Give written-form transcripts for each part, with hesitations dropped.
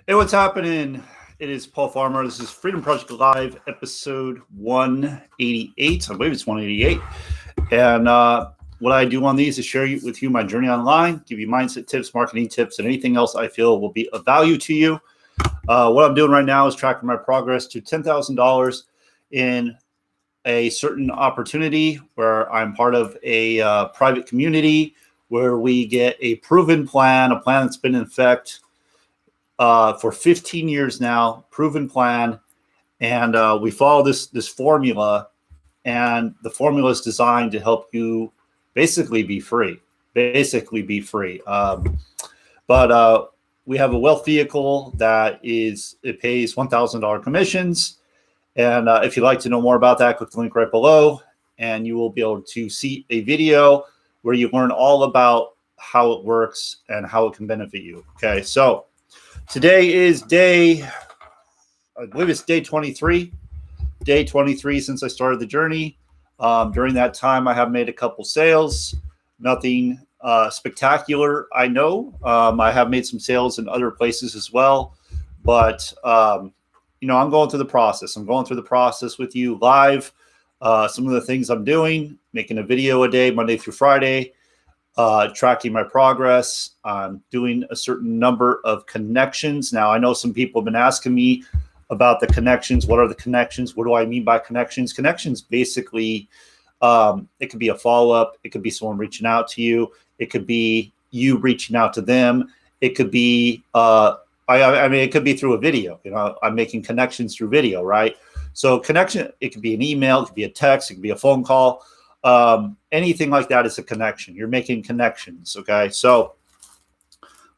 Hey, what's happening? It is Paul Farmer. This is Freedom Project Live, episode 188. I believe it's 188. And what I do on these is share with you my journey online, give you mindset tips, marketing tips, and anything else I feel will be of value to you. What I'm doing right now is tracking my progress to $10,000 in a certain opportunity where I'm part of a private community where we get a proven plan, a plan that's been in effect for 15 years now, proven plan, and we follow this formula, and the formula is designed to help you basically be free. But we have a wealth vehicle that it pays $1,000 commissions, and if you'd like to know more about that, click the link right below, and you will be able to see a video where you learn all about how it works and how it can benefit you. Okay, so today is I believe it's day 23. Day 23 since I started the journey. During that time, I have made a couple sales. Nothing spectacular, I know. I have made some sales in other places as well. But, I'm going through the process. I'm going through the process with you live. Some of the things I'm doing, making a video a day, Monday through Friday. Tracking my progress. I'm doing a certain number of connections. Now, I know some people have been asking me about the connections. What are the connections? What do I mean by connections? Connections basically, it could be a follow-up. It could be someone reaching out to you. It could be you reaching out to them. It could be, it could be through a video. I'm making connections through video, right? So connection, it could be an email, it could be a text, it could be a phone call. Anything like that is a connection. You're making connections. Okay. So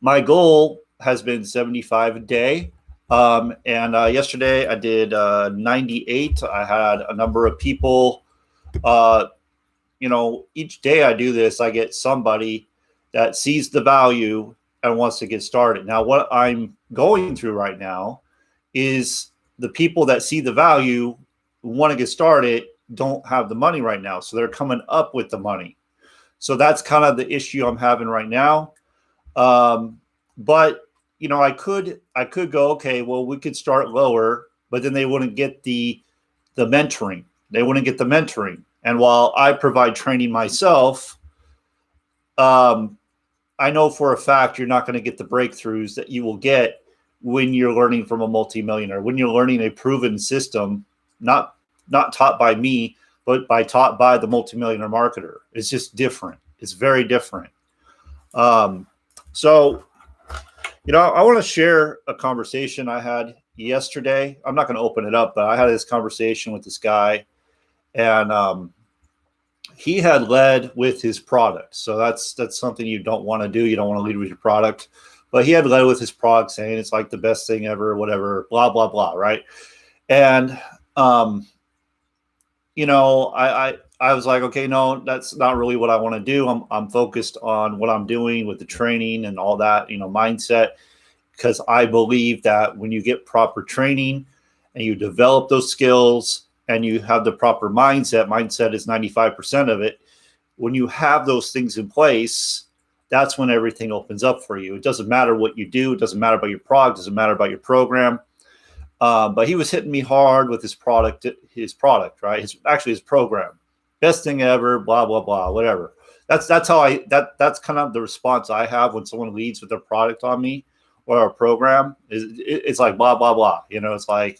my goal has been 75 a day. And yesterday I did 98. I had a number of people, each day I do this, I get somebody that sees the value and wants to get started. Now, what I'm going through right now is the people that see the value, want to get started, don't have the money right now. So they're coming up with the money. So that's kind of the issue I'm having right now. But I could go, okay, well, we could start lower, but then they wouldn't get the mentoring. They wouldn't get the mentoring. And while I provide training myself, I know for a fact you're not going to get the breakthroughs that you will get when you're learning from a multimillionaire, when you're learning a proven system, not taught by me, but taught by the multimillionaire marketer. It's just different. It's very different. So I want to share a conversation I had yesterday. I'm not going to open it up, but I had this conversation with this guy, and he had led with his product. So that's something you don't want to do. You don't want to lead with your product. But he had led with his product, saying it's like the best thing ever, whatever, blah, blah, blah, right? And I was like, okay, no, that's not really what I want to do. I'm focused on what I'm doing with the training and all that, mindset, because I believe that when you get proper training and you develop those skills and you have the proper mindset is 95% of it. When you have those things in place, that's when everything opens up for you. It doesn't matter what you do. It doesn't matter about your product. It doesn't matter about your program. But he was hitting me hard with his product, right? His program, best thing ever, blah, blah, blah, whatever. That's how that's kind of the response I have when someone leads with their product on me or a program. It's like, blah, blah, blah. It's like,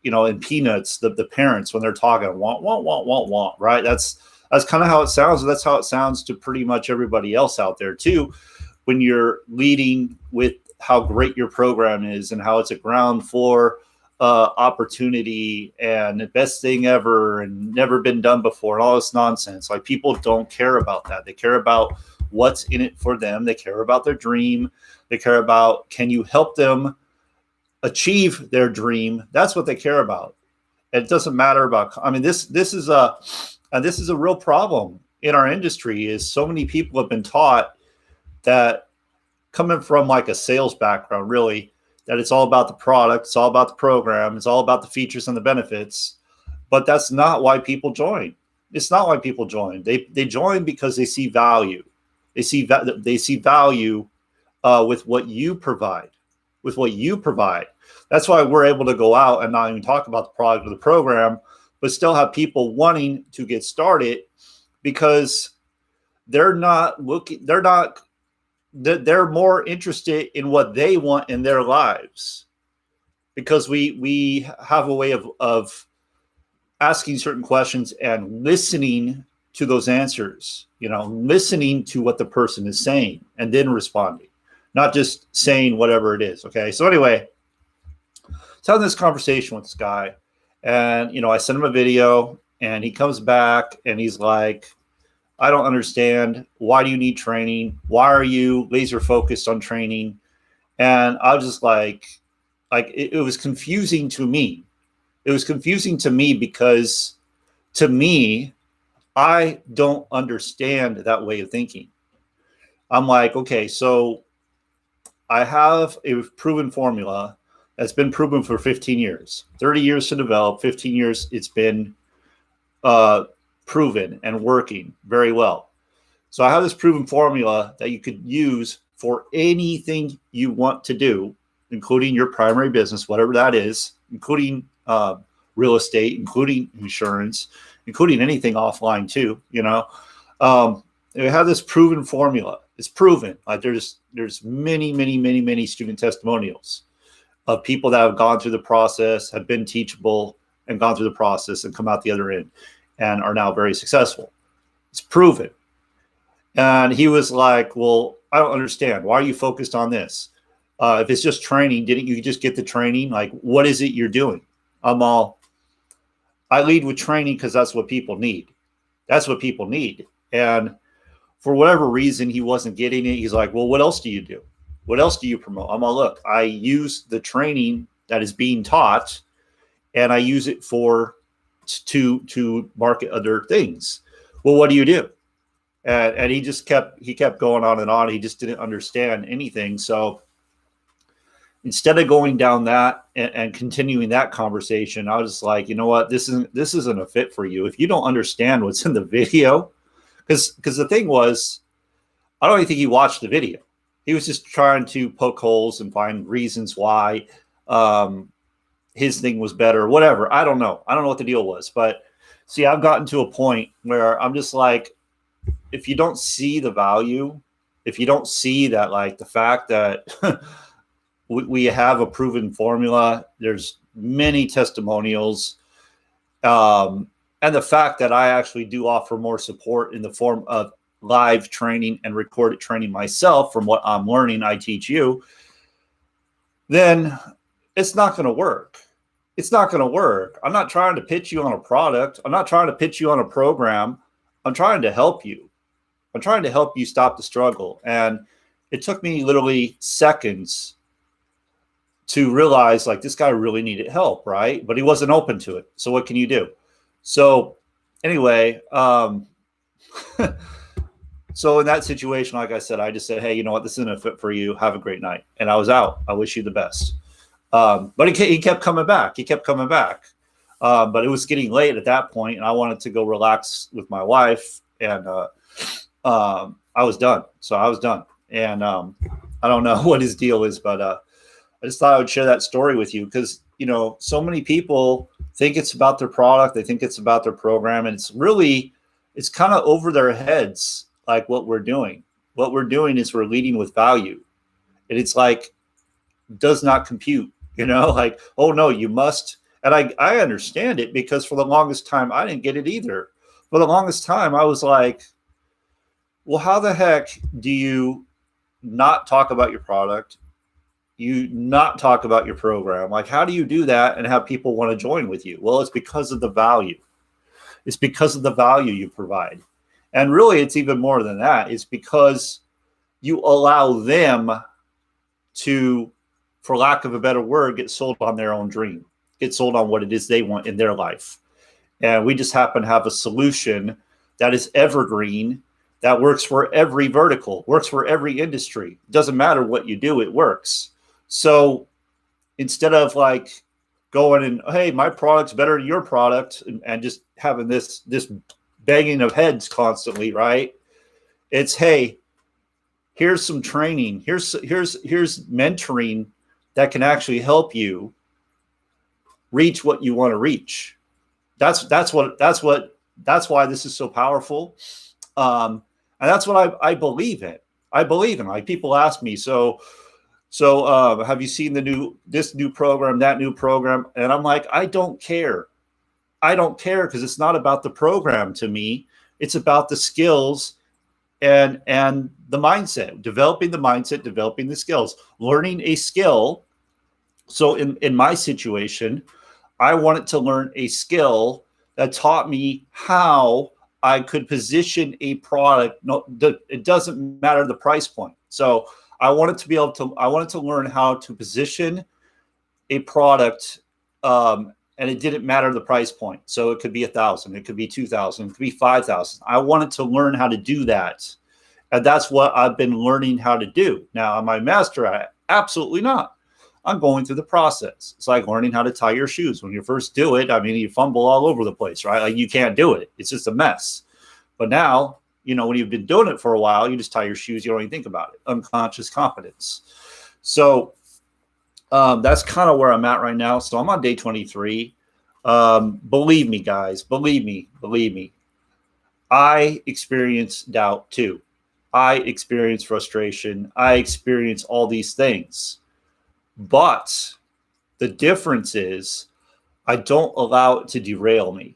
in Peanuts, the parents, when they're talking, want, right? That's kind of how it sounds. That's how it sounds to pretty much everybody else out there too. When you're leading with how great your program is and how it's a ground floor opportunity and the best thing ever and never been done before and all this nonsense. Like, people don't care about that. They care about what's in it for them. They care about their dream. They care about, can you help them achieve their dream? That's what they care about. It doesn't matter about, this is a real problem in our industry, is so many people have been taught that, coming from like a sales background, really, that it's all about the product, it's all about the program, it's all about the features and the benefits. But that's not why people join. It's not why people join. They join because they see value. They see value with what you provide, with what you provide. That's why we're able to go out and not even talk about the product or the program, but still have people wanting to get started because they're more interested in what they want in their lives, because we have a way of asking certain questions and listening to those answers, listening to what the person is saying and then responding, not just saying whatever it is. Okay. So anyway, I was having this conversation with this guy, and, I sent him a video, and he comes back and he's like, I don't understand. Why do you need training? Why are you laser focused on training? And I was just like it was confusing to me. It was confusing to me because, to me, I don't understand that way of thinking. I'm like, okay, so I have a proven formula that's been proven for 15 years, 30 years to develop, 15 years it's been proven and working very well. So I have this proven formula that you could use for anything you want to do, including your primary business, whatever that is, including real estate, including insurance, including anything offline too. We have this proven formula. It's proven. Like there's many student testimonials of people that have gone through the process, have been teachable, and gone through the process and come out the other end and are now very successful. It's proven. And he was like, well, I don't understand. Why are you focused on this? If it's just training, didn't you just get the training? Like, what is it you're doing? I lead with training because that's what people need. That's what people need. And for whatever reason, he wasn't getting it. He's like, well, what else do you do? What else do you promote? I'm all, look, I use the training that is being taught, and I use it to market other things. Well, what do you do? And he kept going on and on. He just didn't understand anything. So instead of going down that and continuing that conversation, I was just like, you know what, this isn't a fit for you. If you don't understand what's in the video, because the thing was, I don't even think he watched the video. He was just trying to poke holes and find reasons why his thing was better, whatever. I don't know. I don't know what the deal was. But see, I've gotten to a point where I'm just like, if you don't see the value, if you don't see that, like the fact that we have a proven formula, there's many testimonials, and the fact that I actually do offer more support in the form of live training and recorded training myself from what I'm learning, I teach you, then it's not going to work. It's not going to work. I'm not trying to pitch you on a product. I'm not trying to pitch you on a program. I'm trying to help you. I'm trying to help you stop the struggle. And it took me literally seconds to realize, like, this guy really needed help, right? But he wasn't open to it. So what can you do? So anyway, so in that situation, like I said, I just said, hey, you know what? This isn't a fit for you. Have a great night. And I was out. I wish you the best. But he kept coming back. He kept coming back. But it was getting late at that point, and I wanted to go relax with my wife. And I was done. So I was done. And I don't know what his deal is, but I just thought I would share that story with you because, so many people think it's about their product. They think it's about their program. And it's kind of over their heads, like what we're doing. What we're doing is we're leading with value. And it's like, does not compute, like, oh, no, you must. And I understand it because for the longest time, I didn't get it either. For the longest time, I was like, well, how the heck do you not talk about your product? You not talk about your program? Like, how do you do that and have people want to join with you? Well, it's because of the value. It's because of the value you provide. And really, it's even more than that. It's because you allow them to, for lack of a better word, get sold on their own dream, get sold on what it is they want in their life. And we just happen to have a solution that is evergreen, that works for every vertical, works for every industry. Doesn't matter what you do, it works. So instead of like going and, hey, my product's better than your product, and just having this banging of heads constantly, right? It's, hey, here's some training. Here's mentoring that can actually help you reach what you want to reach. That's why this is so powerful. And that's what I believe in. I believe in. Like, people ask me, so have you seen this new program, that new program? And I'm like, I don't care. I don't care, because it's not about the program to me. It's about the skills and the mindset, developing the mindset, developing the skills, learning a skill. So in my situation, I wanted to learn a skill that taught me how I could position a product. No, it doesn't matter the price point. So I wanted to learn how to position a product, and it didn't matter the price point. So it could be $1,000, it could be $2,000, it could be $5,000. I wanted to learn how to do that. And that's what I've been learning how to do. Now, am I a master at it? Absolutely not. I'm going through the process. It's like learning how to tie your shoes. When you first do it, I mean, you fumble all over the place, right? Like, you can't do it. It's just a mess. But now, when you've been doing it for a while, you just tie your shoes. You don't even think about it. Unconscious competence. So that's kind of where I'm at right now. So I'm on day 23. Believe me, guys. Believe me. I experience doubt too. I experience frustration. I experience all these things. But the difference is I don't allow it to derail me.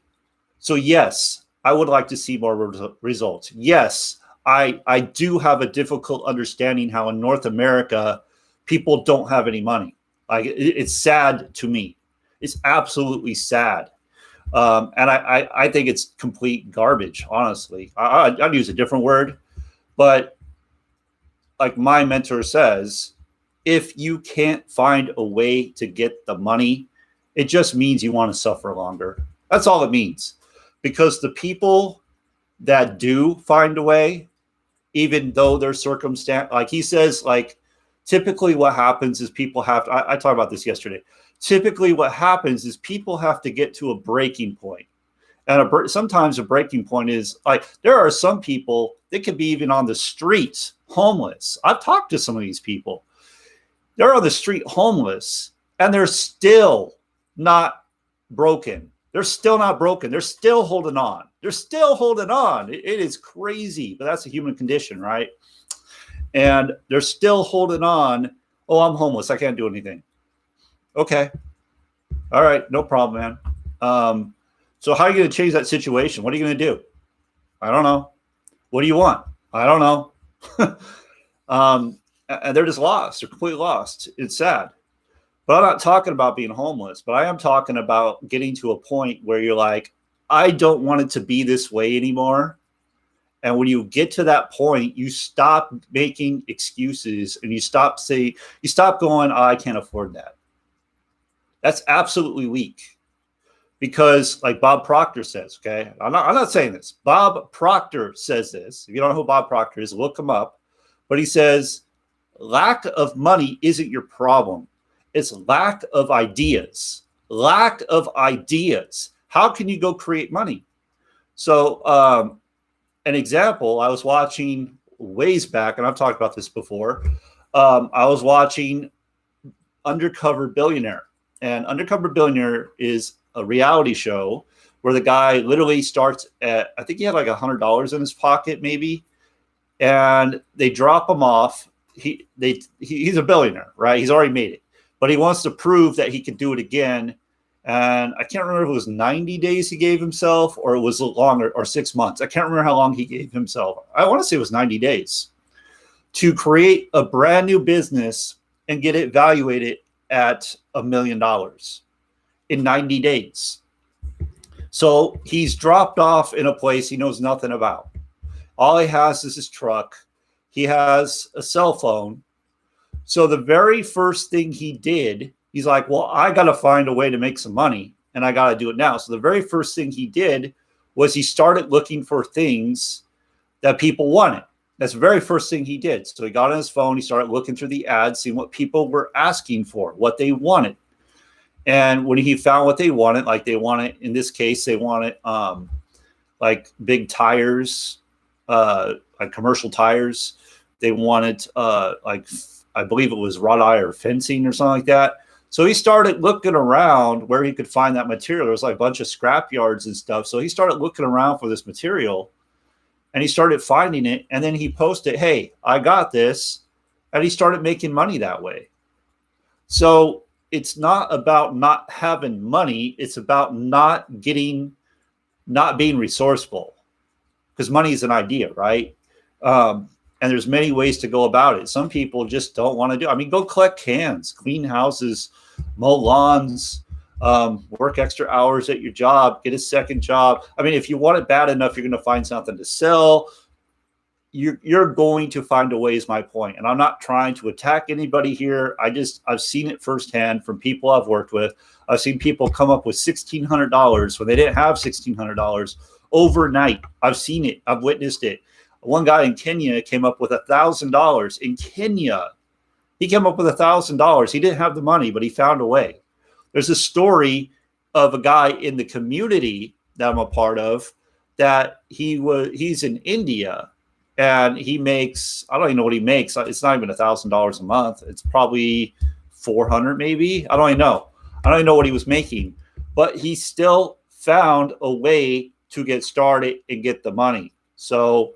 So yes, I would like to see more results. Yes, I do have a difficult understanding how in North America, people don't have any money. Like, it's sad to me. It's absolutely sad. And I think it's complete garbage, honestly. I'd use a different word. But like my mentor says, if you can't find a way to get the money, it just means you want to suffer longer. That's all it means. Because the people that do find a way, even though their circumstance, like he says, like, typically what happens is people have to, I talked about this yesterday. Typically what happens is people have to get to a breaking point. And sometimes a breaking point is like, there are some people that could be even on the streets, homeless. I've talked to some of these people. They're on the street homeless, and they're still not broken. They're still not broken. They're still holding on. They're still holding on. It is crazy, but that's a human condition, right? And they're still holding on. Oh, I'm homeless. I can't do anything. Okay. All right. No problem, man. So how are you going to change that situation? What are you going to do? I don't know. What do you want? I don't know. And they're just lost. They're completely lost. It's sad. But I'm not talking about being homeless, but I am talking about getting to a point where you're like, I don't want it to be this way anymore. And when you get to that point, you stop making excuses and you stop going, oh, I can't afford that. That's absolutely weak. Because like Bob Proctor says, okay, I'm not saying this. Bob Proctor says this. If you don't know who Bob Proctor is, look him up. But he says, lack of money isn't your problem. It's lack of ideas. Lack of ideas. How can you go create money? So an example, I was watching ways back, and I've talked about this before. I was watching Undercover Billionaire. And Undercover Billionaire is a reality show where the guy literally starts at, I think he had like $100 in his pocket, maybe. And they drop him off. He's a billionaire, right? He's already made it. But he wants to prove that he can do it again. And I can't remember if it was 90 days he gave himself or it was longer, or 6 months. I can't remember how long he gave himself. I want to say it was 90 days to create a brand new business and get it evaluated at $1 million in 90 days. So he's dropped off in a place he knows nothing about. All he has is his truck. He has a cell phone. So the very first thing he did, he's like, well, I got to find a way to make some money and I got to do it now. So the very first thing he did was he started looking for things that people wanted. That's the very first thing he did. So he got on his phone. He started looking through the ads, seeing what people were asking for, what they wanted. And when he found what they wanted, like they wanted, in this case, they wanted like big tires, like commercial tires. They wanted like I believe it was wrought iron fencing or something like that. So he started looking around where he could find that material. There was like a bunch of scrap yards and stuff. So he started looking around for this material, and he started finding it. And then he posted, "Hey, I got this." And he started making money that way. So it's not about not having money. It's about not being resourceful, because money is an idea, right? And there's many ways to go about it. Some people just don't want to do. I mean, go collect cans, clean houses, mow lawns, work extra hours at your job, get a second job. I mean, if you want it bad enough, you're going to find something to sell. You're going to find a way, is my point. And I'm not trying to attack anybody here. I've seen it firsthand from people I've worked with. I've seen people come up with $1,600 when they didn't have $1,600 overnight. I've seen it. I've witnessed it. One guy in Kenya came up with $1,000 in Kenya. He came up with $1,000. He didn't have the money, but he found a way. There's a story of a guy in the community that I'm a part of that he's in India, and he makes, I don't even know what he makes. It's not even $1,000 a month. It's probably 400 maybe. I don't even know what he was making, but he still found a way to get started and get the money. So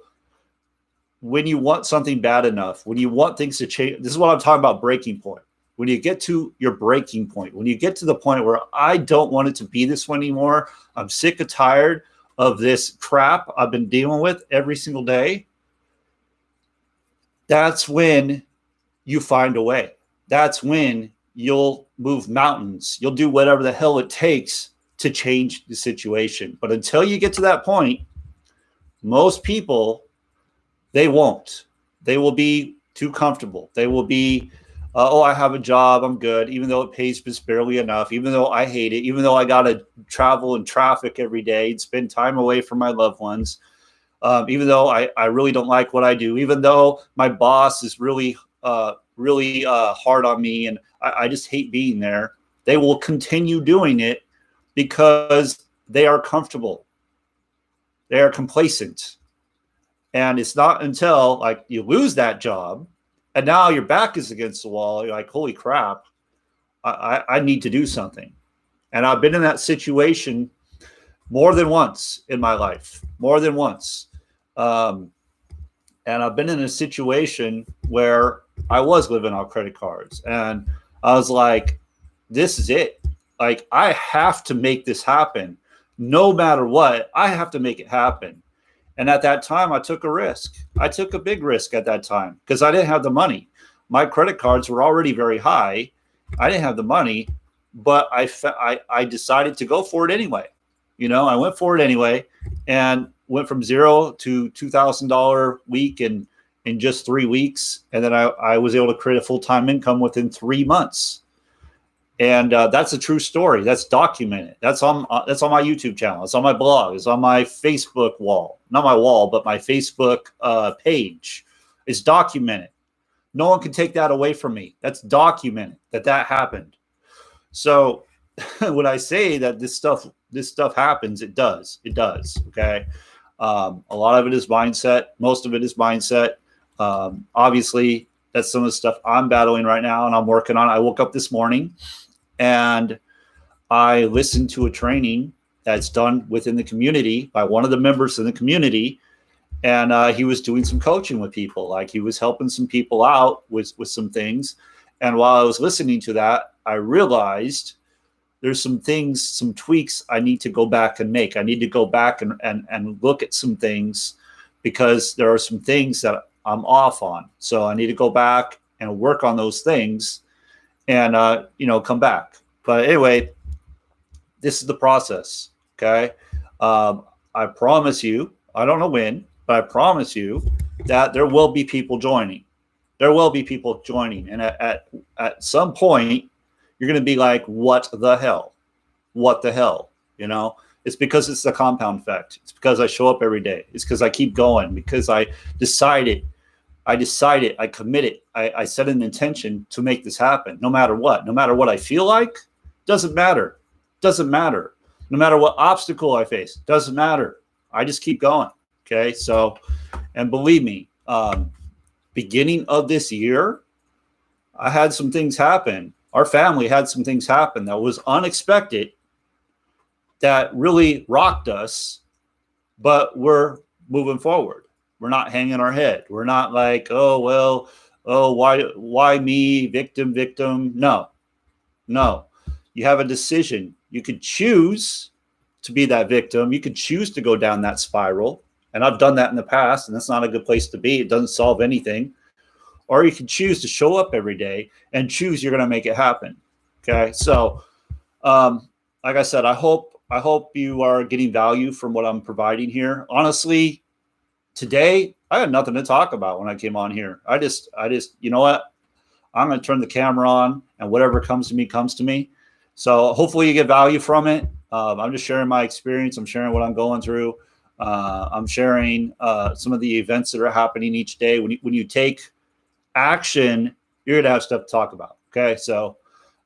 when you want something bad enough, when you want things to change, this is what I'm talking about, breaking point. When you get to your breaking point, when you get to the point where I don't want it to be this way anymore, I'm sick and tired of this crap I've been dealing with every single day, that's when you find a way. That's when you'll move mountains. You'll do whatever the hell it takes to change the situation. But until you get to that point, most people, they won't. They will be too comfortable. They will be, I have a job, I'm good, even though it pays just barely enough, even though I hate it, even though I got to travel in traffic every day and spend time away from my loved ones, even though I really don't like what I do, even though my boss is really hard on me and I just hate being there. They will continue doing it because they are comfortable. They are complacent. And it's not until like you lose that job and now your back is against the wall, you're like, holy crap, I need to do something. And I've been in that situation more than once in my life, more than once. And I've been in a situation where I was living on credit cards and I was like, this is it. Like, I have to make this happen. No matter what, I have to make it happen. And at that time, I took a risk. I took a big risk at that time because I didn't have the money. My credit cards were already very high. I didn't have the money, but I decided to go for it anyway. You know, I went for it anyway and went from $0 to $2,000 week in just 3 weeks. And then I was able to create a full-time income within 3 months. And that's a true story. That's documented. That's on my YouTube channel. It's on my blog. It's on my Facebook wall. Not my wall, but my Facebook page. It's documented. No one can take that away from me. That's documented that happened. So when I say that this stuff happens, it does. It does. Okay. A lot of it is mindset. Most of it is mindset. Obviously, that's some of the stuff I'm battling right now and I'm working on. I woke up this morning and I listened to a training that's done within the community by one of the members in the community. And he was doing some coaching with people. Like, he was helping some people out with some things. And while I was listening to that, I realized there's some things, some tweaks I need to go back and make. I need to go back and look at some things because there are some things that I'm off on. So I need to go back and work on those things and, come back. But anyway, this is the process. Okay. I promise you, I don't know when, but I promise you that there will be people joining. There will be people joining. And at some point, you're going to be like, what the hell? What the hell? You know, it's because it's the compound effect. It's because I show up every day. It's because I keep going, because I decided, I committed, I set an intention to make this happen. No matter what I feel like, doesn't matter. No matter what obstacle I face, doesn't matter. I just keep going. Okay. So, and believe me, beginning of this year, I had some things happen. Our family had some things happen that was unexpected, that really rocked us, but we're moving forward. We're not hanging our head. We're not like, oh, well, oh, why me, victim, victim. No, no. You have a decision. You could choose to be that victim. You could choose to go down that spiral. And I've done that in the past, and that's not a good place to be. It doesn't solve anything. Or you can choose to show up every day and choose you're going to make it happen. Okay. So, like I said, I hope you are getting value from what I'm providing here. Honestly, today I had nothing to talk about when I came on here. I just, you know what? I'm going to turn the camera on, and whatever comes to me, comes to me. So hopefully you get value from it. I'm just sharing my experience. I'm sharing what I'm going through. I'm sharing some of the events that are happening each day. When you take action, you're going to have stuff to talk about. Okay. So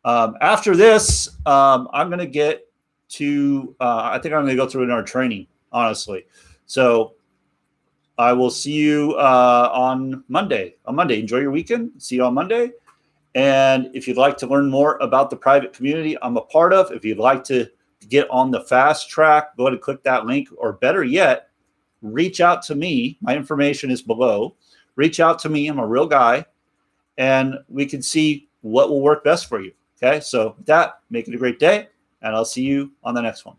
after this, I'm going to get to, I think I'm going to go through in our training, honestly. So I will see you on Monday. Enjoy your weekend. See you on Monday. And if you'd like to learn more about the private community I'm a part of, if you'd like to get on the fast track, go ahead and click that link, or better yet, reach out to me. My information is below. Reach out to me. I'm a real guy, and we can see what will work best for you. Okay. So with that, make it a great day, and I'll see you on the next one.